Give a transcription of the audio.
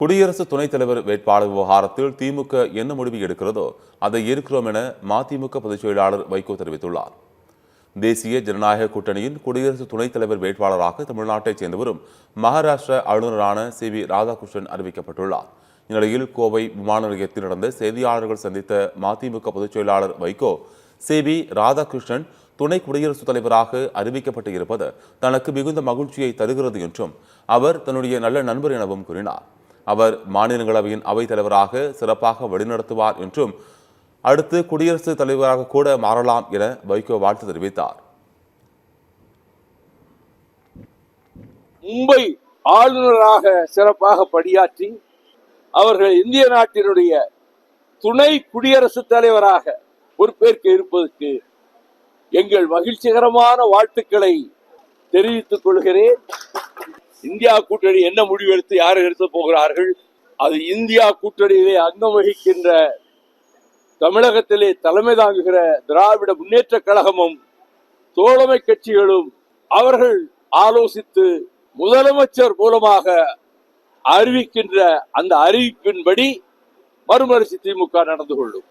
குடியரசு துணைத் தலைவர் வேட்பாளர் விவகாரத்தில் திமுக என்ன முடிவு எடுக்கிறதோ அதை ஏற்கிறோம் என மதிமுக பொதுச் செயலாளர் வைகோ தெரிவித்துள்ளார். தேசிய ஜனநாயக கூட்டணியின் குடியரசு துணைத் தலைவர் வேட்பாளராக தமிழ்நாட்டைச் சேர்ந்தவரும் மகாராஷ்டிர ஆளுநரான சி.வி. ராதாகிருஷ்ணன் அறிவிக்கப்பட்டுள்ளார். இந்நிலையில் கோவை விமான நிலையத்தில் நடந்த செய்தியாளர்கள் சந்தித்த மதிமுக பொதுச் செயலாளர் வைகோ, சி.வி. ராதாகிருஷ்ணன் துணை குடியரசுத் தலைவராக அறிவிக்கப்பட்டு இருப்பது தனக்கு மிகுந்த மகிழ்ச்சியை தருகிறது என்றும் அவர் தன்னுடைய நல்ல நண்பர் எனவும் கூறினார். அவர் மாநிலங்களவையின் அவைத் தலைவராக சிறப்பாக வழிநடத்துவார் என்றும் அடுத்து குடியரசுத் தலைவராக கூட மாறலாம் என வைகோ வாழ்த்து தெரிவித்தார். மும்பை ஆளுநராக சிறப்பாக பணியாற்றி அவர்கள் இந்திய நாட்டினுடைய துணை குடியரசுத் தலைவராக பொறுப்பேற்க இருப்பதற்கு எங்கள் மகிழ்ச்சிகரமான வாழ்த்துக்களை தெரிவித்துக் கொள்கிறேன். இந்தியா கூட்டணி என்ன முடிவெடுத்து யார் எடுத்து போகிறார்கள்? அது இந்தியா கூட்டணியிலே அங்கம் வகிக்கின்ற தமிழகத்திலே தலைமை தாங்குகிற திராவிட முன்னேற்ற கழகமும் தோழமை கட்சிகளும் அவர்கள் ஆலோசித்து முதலமைச்சர் மூலமாக அறிவிக்கின்ற அந்த அறிவிப்பின்படி மறுமலர்ச்சி திமுக நடந்து கொள்ளும்.